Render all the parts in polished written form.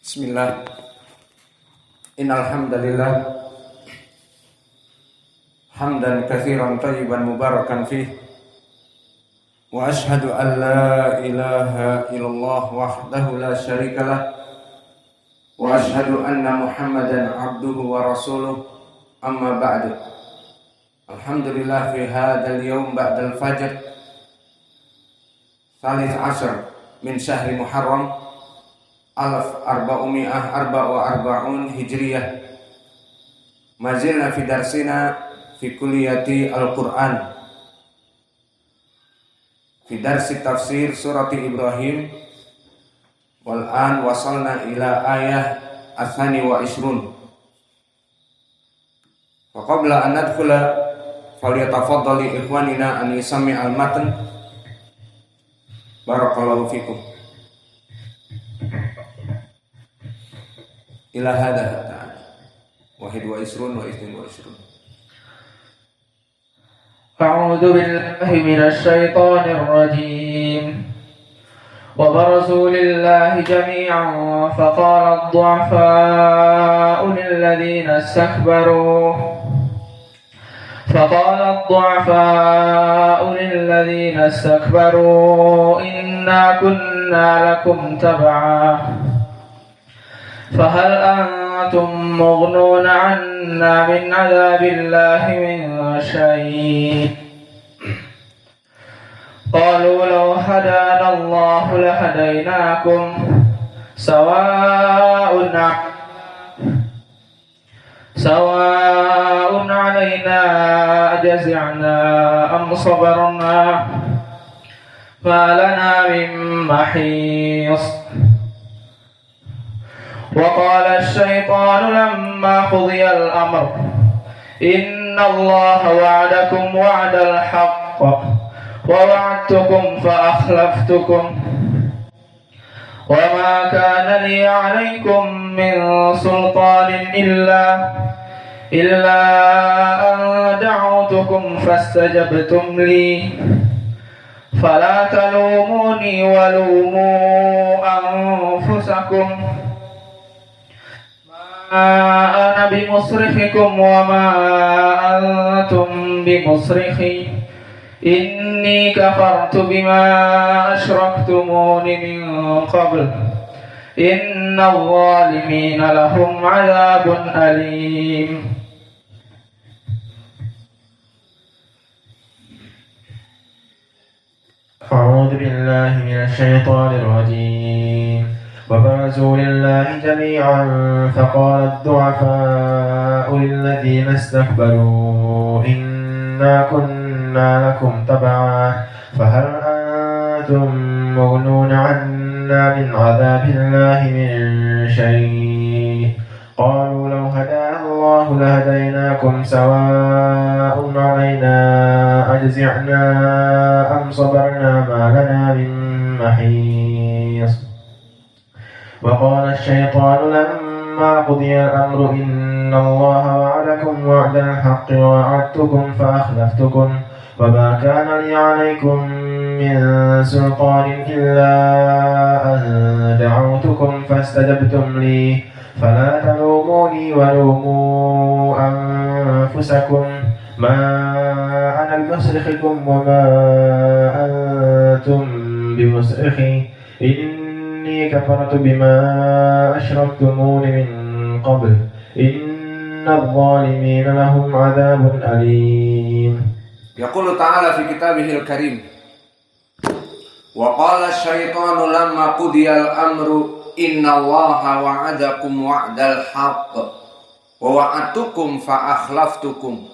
Bismillah. Innal hamdalillah hamdan katsiran thayyiban mubarakan fih wa asyhadu an la ilaha illallah wahdahu la syarikalah wa asyhadu anna Muhammadan abduhu wa rasuluh amma ba'du. Alhamdulillah fi hadzal yaum ba'dal fajr tsalits asyar min syahri Muharram 1444 Hijriyah. Mazilna fi darsina fi kulliyati Al-Quran fi darsi tafsir surati Ibrahim wal an wasalna ila ayah athani wa isrun. Wa qabla an nadkhula falyatafaddali ikhwanina an yusami al-matan. Barakallahu fikum. Ila hada ta'ala wahid wa isrun wa isnin wa isrun. أعوذ بالله من الشيطان الرجيم وبرزوا لله جميعا فقال الضعفاء للذين استكبروا إنا كنا لكم تبعا فهل أنتم مغنون عنا من عذاب الله من شيء قالوا لو هدانا الله لهديناكم سواء علينا أجزعنا أم صبرنا ما لنا من محيص. وقال الشيطان لما قضي الأمر إن الله وعدكم وعد الحق ووعدتكم فأخلفتكم وما كان لي عليكم من سلطان إلا أن دعوتكم فاستجبتم لي فلا تلوموني ولوموا أنفسكم أنا بمصرخكم وما أنتم بمصرخي إني كفرت بما أشركتمون من قبل إن الظالمين لهم عذاب أليم. أعوذ بالله من الشيطان الرجيم وبرزوا لله جميعا فقال الضعفاء للذين استكبروا إنا كنا لكم تبعا فهل أنتم مغنون عنا من عذاب الله من شيء قالوا لو هدانا الله لهديناكم سواء علينا أجزعنا أم صبرنا ما لنا من محيص. وقال الشيطان لما قضي الأمر إن الله وعدكم وعد الحق ووعدتكم فأخلفتكم وما كان لي عليكم من سلطان إلا أن دعوتكم فاستجبتم لي فلا تلوموني ولوموا أنفسكم ما أنا بمصرخكم وما أنتم بمصرخي إني كفرت بما أشركتمون من قبل إن الظالمين لهم عذاب أليم. Yaqulu ta'ala fi kitabihil karim wa qala asy-syaitanu lamma qudiyal amru innallaha wa'adakum wa'dal haqq wa wa'adtukum fa akhlaftukum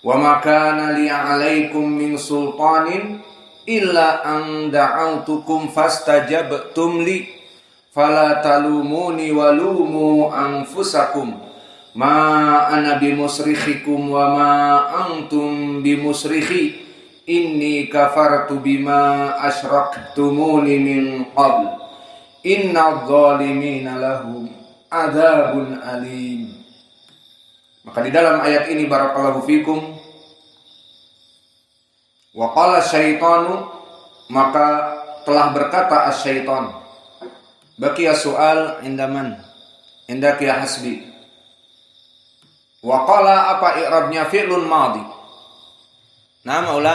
wa ma kana li 'alaikum min sultanin illa an da'autukum fastajabtum li fala talumuni walumu anfusakum ma ana bimusrikhikum wa ma antum bimusrikhi inni kafartu bima asyraktumuni min qabl innadh dhalimina lahum adzabun alim. Maka di dalam ayat ini barakallahu fikum wa qala syaitanu, maka telah berkata asy-syaitan Baqiya soal indaman. Indak ya hasbi. Wa qala apa i'rabnya fi'lun madhi? Nama ula.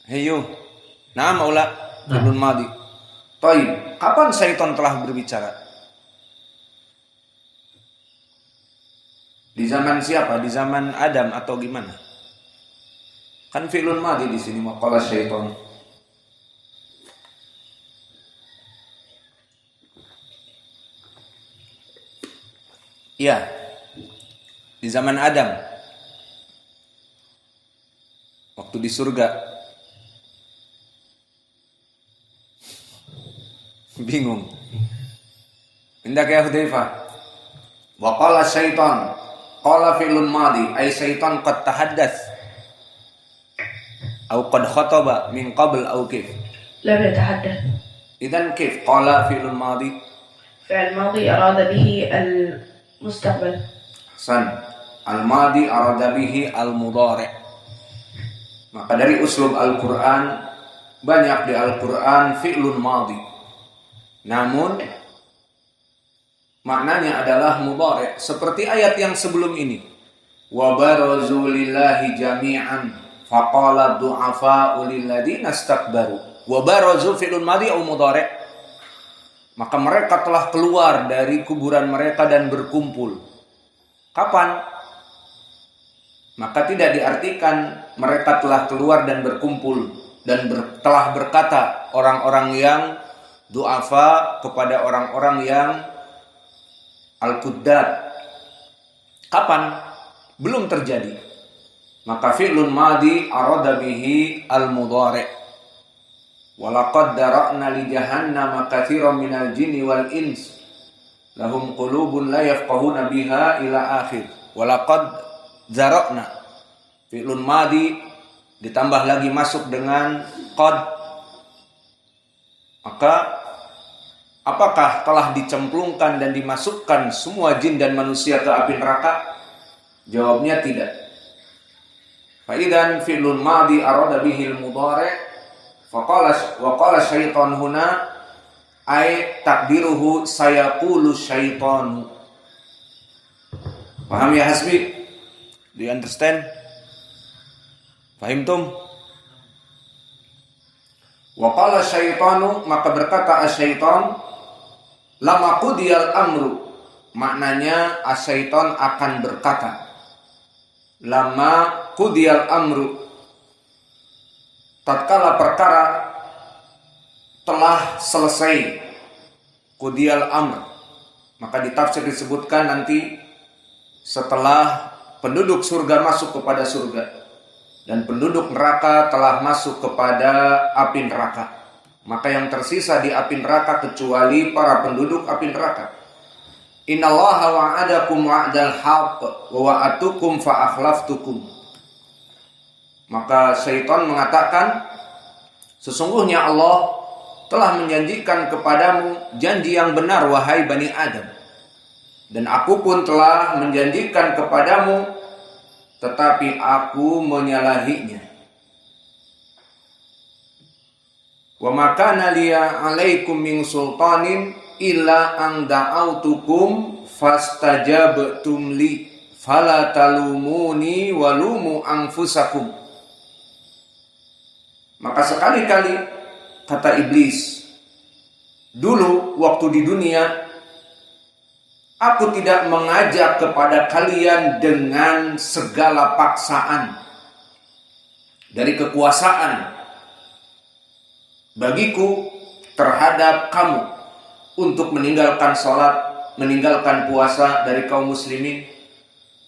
Hayu. Nama ula fi'lun madhi. Taib. Kapan syaitan telah berbicara? Di zaman siapa? Di zaman Adam atau gimana? Kan fi'lun madhi di sini maqala syaitan. Iya. Di zaman Adam. Waktu di surga. Bingung. Indak ya Hudzaifah. Wa qala syaitan. Qala fi'lun madhi ay syaitan qad tahaddath. Atau qad khataba min qabl au kif. لم يتحدث. Idzan kif qala fi'lun madhi? فعل ماضي أراد به المستقبل. San. Al-madhi arada bihi al-mudhari'. Maka dari uslub Al-Qur'an banyak di Al-Qur'an fi'lun madhi. Namun maknanya adalah mudhari', seperti ayat yang sebelum ini. Wa barazu lillahi jami'an faqala du'afa'u lilladzina istakbaru. Wa barazu fi'lun madhi au mudhari'. Maka mereka telah keluar dari kuburan mereka dan berkumpul. Kapan? Maka tidak diartikan mereka telah keluar dan berkumpul dan telah berkata orang-orang yang du'afa kepada orang-orang yang al-quddad. Kapan? Belum terjadi. Maka fi'lun madhi arada bihi al-mudhari'. Walaqad dara'na li jahannama katsiran minal jinni wal ins lahum qulubun la yafqahuna biha ila akhir. Walaqad zara'na fi'lun madhi ditambah lagi masuk dengan qad. Maka apakah telah dicemplungkan dan dimasukkan semua jin dan manusia ke api neraka? Jawabnya tidak. Faidan fi'lun madhi arada bihil mudhari' wa qala syaitan huna ay takdiruhu sayaqulu syaitan. Paham ya Hasbi? Do you understand? Fahimtum? Wa qala syaitanu, maka berkata asyaitan, lama qudiyal amru. Maknanya asyaitan akan berkata, lama qudiyal amru, tatkala perkara telah selesai. Qudiyal amr, maka di tafsir disebutkan nanti setelah penduduk surga masuk kepada surga dan penduduk neraka telah masuk kepada api neraka, maka yang tersisa di api neraka kecuali para penduduk api neraka. Innallaha wa'adakum wa'dal haqq wa wa'atukum fa akhlaftukum. Maka syaitan mengatakan, sesungguhnya Allah telah menjanjikan kepadamu janji yang benar wahai Bani Adam, dan aku pun telah menjanjikan kepadamu, tetapi aku menyalahinya. Wa makana liya alaikum min sultanin illa an da'autukum fastajabtum li fala talumuni walumu anfusakum. Maka sekali-kali kata iblis, dulu waktu di dunia aku tidak mengajak kepada kalian dengan segala paksaan dari kekuasaan bagiku terhadap kamu untuk meninggalkan sholat, meninggalkan puasa dari kaum muslimin,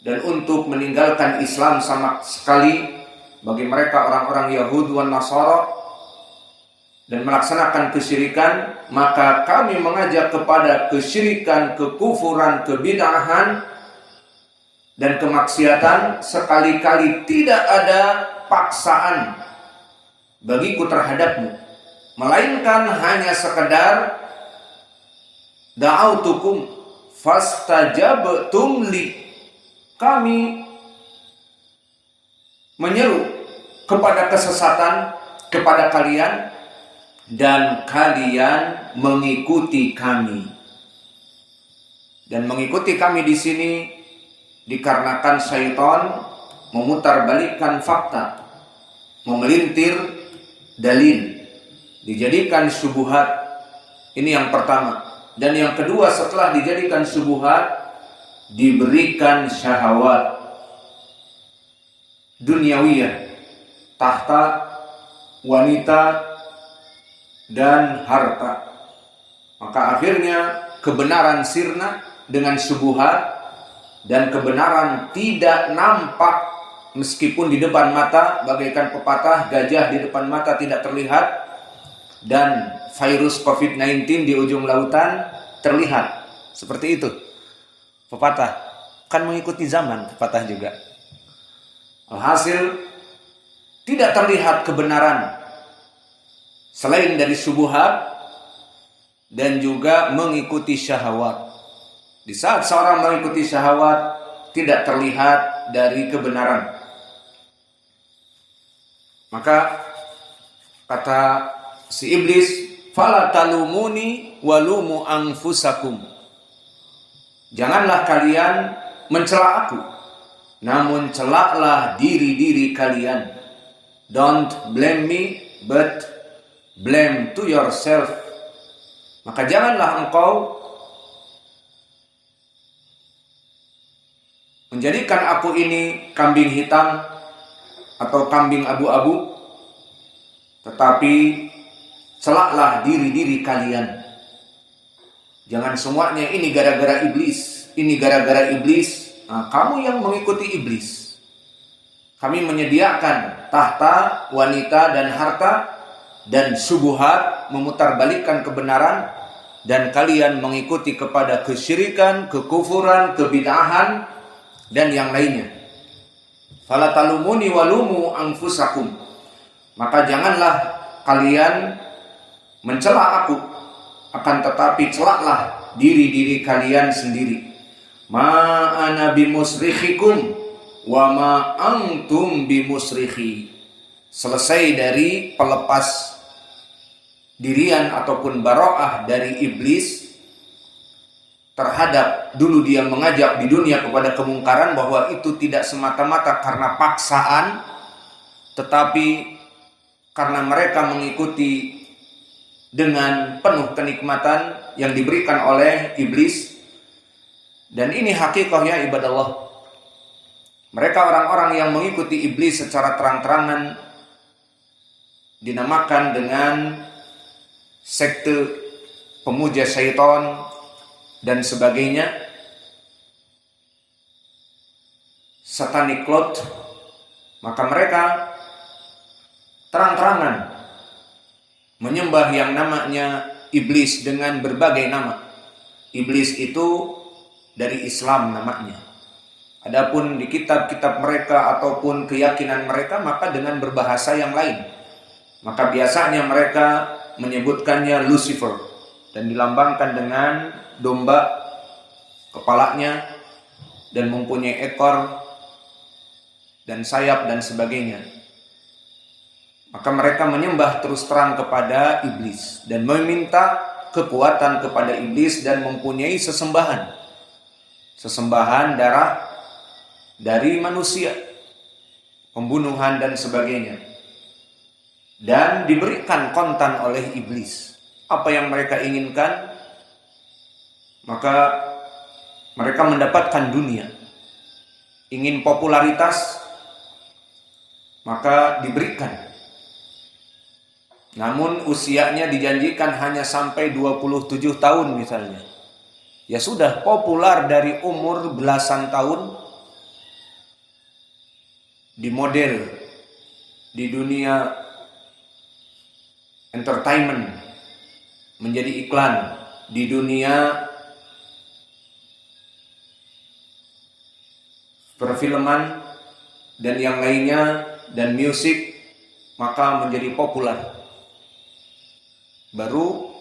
dan untuk meninggalkan Islam sama sekali bagi mereka orang-orang Yahudi dan Nasara, dan melaksanakan kesyirikan. Maka kami mengajak kepada kesyirikan, kekufuran, kebid'ahan dan kemaksiatan. Sekali-kali tidak ada paksaan bagiku terhadapmu, melainkan hanya sekedar da'autukum fastajabtum li, kami menyeru kepada kesesatan kepada kalian, dan kalian mengikuti kami. Dan mengikuti kami di sini dikarenakan syaitan memutarbalikkan fakta, memelintir dalil, dijadikan syubhat. Ini yang pertama. Dan yang kedua, setelah dijadikan syubhat, diberikan syahwat duniawiyah, tahta, wanita, dan harta. Maka akhirnya kebenaran sirna dengan syubhat, dan kebenaran tidak nampak meskipun di depan mata, bagaikan pepatah, gajah di depan mata tidak terlihat, dan virus COVID-19 di ujung lautan terlihat. Seperti itu pepatah, kan mengikuti zaman pepatah juga. Alhasil tidak terlihat kebenaran selain dari syubhat dan juga mengikuti syahwat. Di saat seorang mengikuti syahwat, tidak terlihat dari kebenaran. Maka kata si iblis, fala talumuni walumu anfusakum. Janganlah kalian mencela aku, namun celaklah diri-diri kalian. Don't blame me, but blame to yourself. Maka janganlah engkau menjadikan aku ini kambing hitam atau kambing abu-abu, tetapi celaklah diri-diri kalian. Jangan semuanya ini gara-gara iblis, ini gara-gara iblis. Nah, kamu yang mengikuti iblis. Kami menyediakan tahta, wanita, dan harta, dan syubhat, memutarbalikkan kebenaran, dan kalian mengikuti kepada kesyirikan, kekufuran, kebid'ahan, dan yang lainnya. Fala talumuni walumu anfusakum. Maka janganlah kalian mencela aku, akan tetapi celaklah diri-diri kalian sendiri. Ma ana bimusrikhikum wa ma antum bimusrikhi. Selesai dari pelepas dirian ataupun bara'ah dari iblis terhadap, dulu dia mengajak di dunia kepada kemungkaran, bahwa itu tidak semata-mata karena paksaan, tetapi karena mereka mengikuti dengan penuh kenikmatan yang diberikan oleh iblis. Dan ini hakikahnya ibadallah. Mereka orang-orang yang mengikuti iblis secara terang-terangan dinamakan dengan sekte pemuja syaitan dan sebagainya, satanic cult. Maka mereka terang-terangan menyembah yang namanya iblis dengan berbagai nama. Iblis itu dari Islam namanya. Adapun di kitab-kitab mereka ataupun keyakinan mereka, maka dengan berbahasa yang lain. Maka biasanya mereka menyebutkannya Lucifer dan dilambangkan dengan domba kepalanya dan mempunyai ekor dan sayap dan sebagainya. Maka mereka menyembah terus terang kepada iblis dan meminta kekuatan kepada iblis dan mempunyai sesembahan darah dari manusia, pembunuhan dan sebagainya. Dan diberikan kontan oleh iblis apa yang mereka inginkan, maka mereka mendapatkan dunia. Ingin popularitas, maka diberikan. Namun usianya dijanjikan hanya sampai 27 tahun misalnya. Ya sudah, populer dari umur belasan tahun, di model, di dunia entertainment, menjadi iklan, di dunia perfilman dan yang lainnya, dan musik, maka menjadi populer. Baru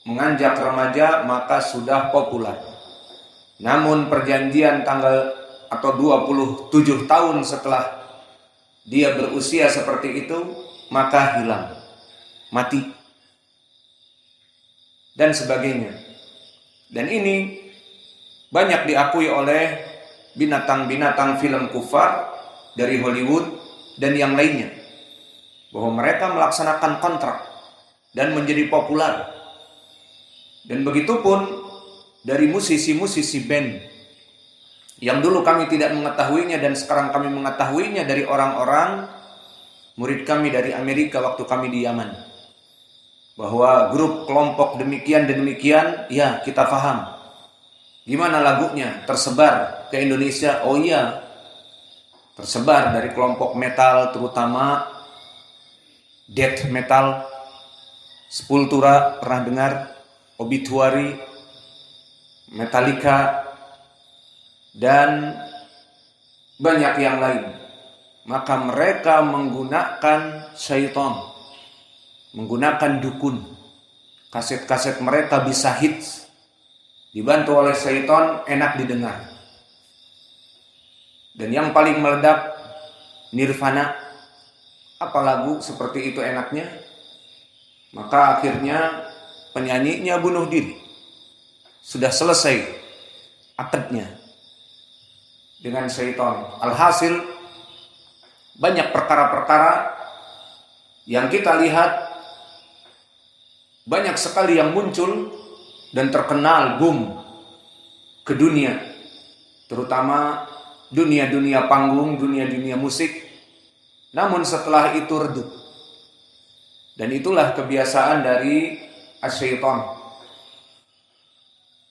menganjak remaja maka sudah populer. Namun perjanjian tanggal atau 27 tahun setelah dia berusia seperti itu, maka hilang, mati. dan sebagainya. Dan ini banyak diakui oleh binatang-binatang film kufar dari Hollywood dan yang lainnya, bahwa mereka melaksanakan kontrak dan menjadi populer. Dan begitupun dari musisi-musisi band yang dulu kami tidak mengetahuinya dan sekarang kami mengetahuinya dari orang-orang murid kami dari Amerika waktu kami di Yaman, bahwa grup kelompok demikian dan demikian, ya kita paham. Gimana lagunya tersebar ke Indonesia? Oh iya, tersebar dari kelompok metal, terutama death metal. Sepultura pernah dengar, Obituary, Metallica, dan banyak yang lain. Maka mereka menggunakan syaitan, menggunakan dukun. Kaset-kaset mereka bisa hits, dibantu oleh syaitan, enak didengar. Dan yang paling meledak, Nirvana. Apa lagu seperti itu enaknya? Maka akhirnya penyanyinya bunuh diri. Sudah selesai akadnya dengan syaitan. Alhasil banyak perkara-perkara yang kita lihat, banyak sekali yang muncul dan terkenal boom ke dunia, terutama dunia-dunia panggung, dunia-dunia musik. Namun setelah itu redup. Dan itulah kebiasaan dari asyaitan.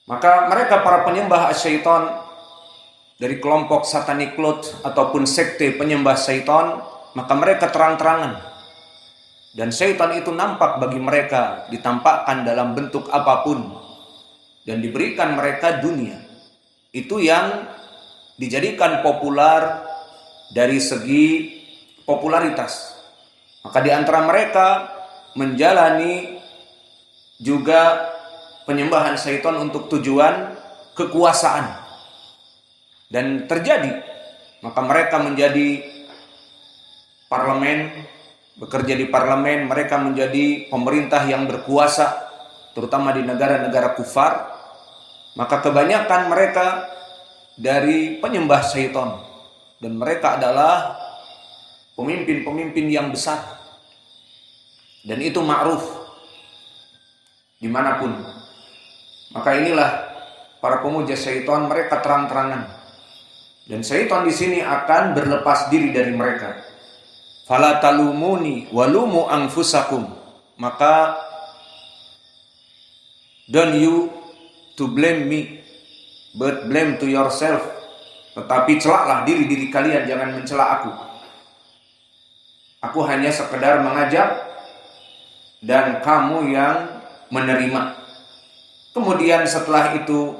Maka mereka para penyembah asyaitan dari kelompok Satanic Cult ataupun sekte penyembah syaitan, maka mereka terang-terangan. Dan syaitan itu nampak bagi mereka, ditampakkan dalam bentuk apapun, dan diberikan mereka dunia. Itu yang dijadikan populer dari segi popularitas. Maka di antara mereka menjalani juga penyembahan syaitan untuk tujuan kekuasaan. Dan terjadi, maka mereka menjadi parlemen, bekerja di parlemen, mereka menjadi pemerintah yang berkuasa, terutama di negara-negara kufar. Maka kebanyakan mereka dari penyembah syaitan, dan mereka adalah pemimpin-pemimpin yang besar, dan itu ma'ruf dimanapun. Maka inilah para pemuja syaitan, mereka terang-terangan, dan syaitan di sini akan berlepas diri dari mereka. Fala talumuni walumu anfusakum, maka don't you to blame me, but blame to yourself. Tetapi celaklah diri-diri kalian, jangan mencela aku. Aku hanya sekedar mengajak dan kamu yang menerima. Kemudian setelah itu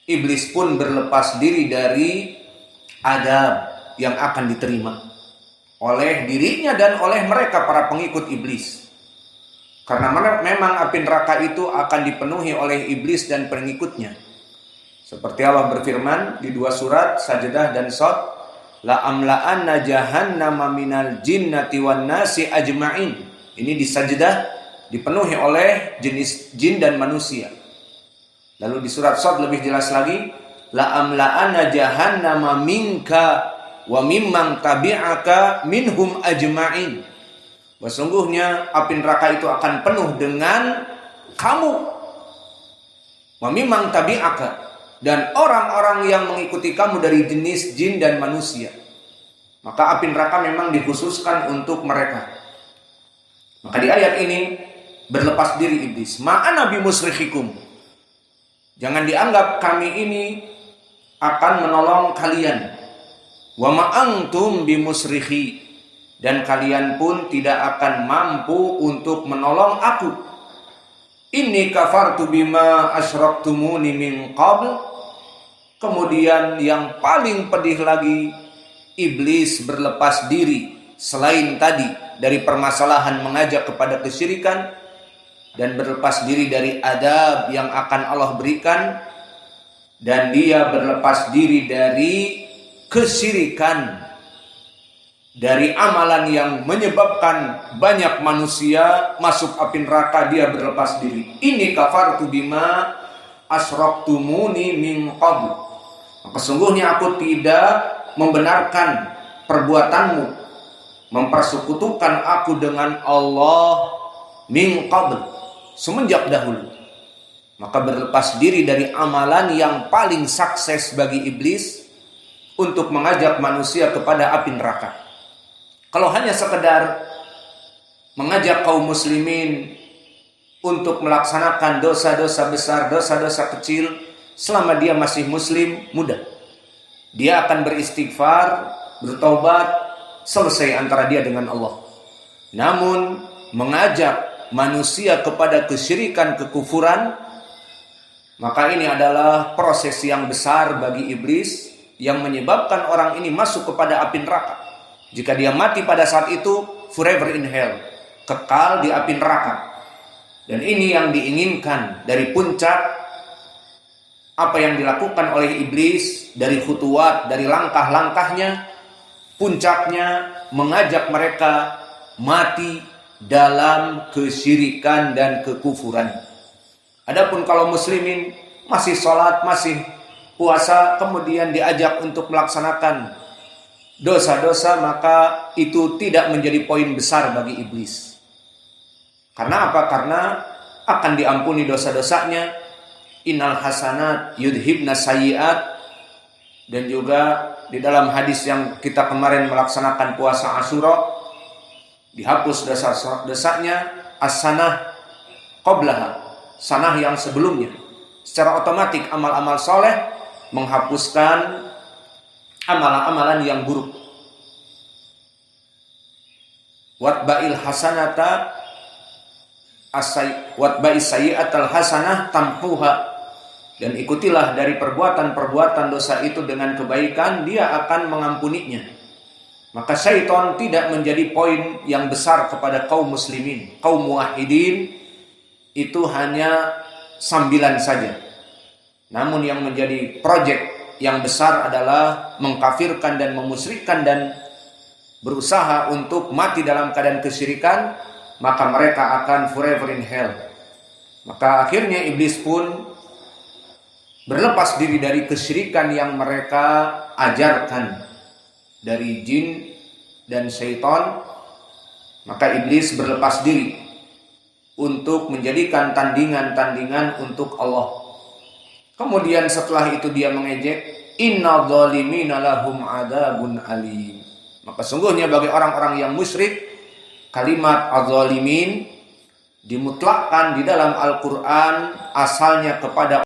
iblis pun berlepas diri dari adab yang akan diterima oleh dirinya dan oleh mereka para pengikut iblis. Karena memang api neraka itu akan dipenuhi oleh iblis dan pengikutnya. Seperti Allah berfirman di dua surat Sajdah dan Shad, la amla'anna jahannama minal jinnati wan nasi ajma'in. Ini di Sajdah dipenuhi oleh jenis jin dan manusia. Lalu di surat Shad lebih jelas lagi, la amla'anna jahannama minka wa mimman tabi'aka minhum ajma'in. Sesungguhnya api neraka itu akan penuh dengan kamu, wa mimman tabi'aka, dan orang-orang yang mengikuti kamu dari jenis jin dan manusia. Maka api neraka memang dikhususkan untuk mereka. Maka di ayat ini berlepas diri iblis. Ma'ana bimusrikhikum, jangan dianggap kami ini akan menolong kalian. Wa ma'antum bimusrikhi, dan kalian pun tidak akan mampu untuk menolong aku. Inni kafartu bima asyraktumuni min qabl. Kemudian yang paling pedih lagi, iblis berlepas diri selain tadi dari permasalahan mengajak kepada kesyirikan, dan berlepas diri dari adab yang akan Allah berikan, dan dia berlepas diri dari kesyirikan dari amalan yang menyebabkan banyak manusia masuk api neraka, dia berlepas diri. Ini kafartu bima asyraktumuni min qabl. Maka sungguhnya aku tidak membenarkan perbuatanmu, mempersekutukan aku dengan Allah min qabl, semenjak dahulu. Maka berlepas diri dari amalan yang paling sukses bagi iblis untuk mengajak manusia kepada api neraka. Kalau hanya sekedar mengajak kaum muslimin untuk melaksanakan dosa-dosa besar, dosa-dosa kecil, selama dia masih muslim, mudah. Dia akan beristighfar, bertobat, selesai antara dia dengan Allah. Namun mengajak manusia kepada kesyirikan, kekufuran, maka ini adalah proses yang besar bagi iblis yang menyebabkan orang ini masuk kepada api neraka. Jika dia mati pada saat itu, forever in hell, kekal di api neraka. Dan ini yang diinginkan dari puncak apa yang dilakukan oleh iblis, dari khutuwat, dari langkah-langkahnya. Puncaknya mengajak mereka mati dalam kesyirikan dan kekufuran. Adapun kalau muslimin masih sholat, masih puasa, kemudian diajak untuk melaksanakan dosa-dosa, maka itu tidak menjadi poin besar bagi iblis. Karena apa? Karena akan diampuni dosa-dosanya. Innal hasanat yudhibna sayyiat. Dan juga di dalam hadis yang kita kemarin melaksanakan puasa Asyura, dihapus dosa-dosanya as-sanah qablaha, sanah yang sebelumnya. Secara otomatis amal-amal soleh menghapuskan amalan-amalan yang buruk. Watba'il hasanata watba'is sayyi'atal hasanah tamhuha. Dan ikutilah dari perbuatan-perbuatan dosa itu dengan kebaikan, dia akan mengampuninya. Maka syaitan tidak menjadi poin yang besar kepada kaum muslimin. Kaum muwahhidin itu hanya sambilan saja. Namun yang menjadi proyek yang besar adalah mengkafirkan dan memusyrikkan dan berusaha untuk mati dalam keadaan kesyirikan, maka mereka akan forever in hell. Maka akhirnya iblis pun berlepas diri dari kesyirikan yang mereka ajarkan dari jin dan syaitan. Maka iblis berlepas diri untuk menjadikan tandingan-tandingan untuk Allah. Kemudian setelah itu dia mengejek, inna dhalimina lahum adzabun alim. Maka sungguhnya bagi orang-orang yang musyrik, kalimat adzalimin dimutlakkan di dalam Al-Quran asalnya kepada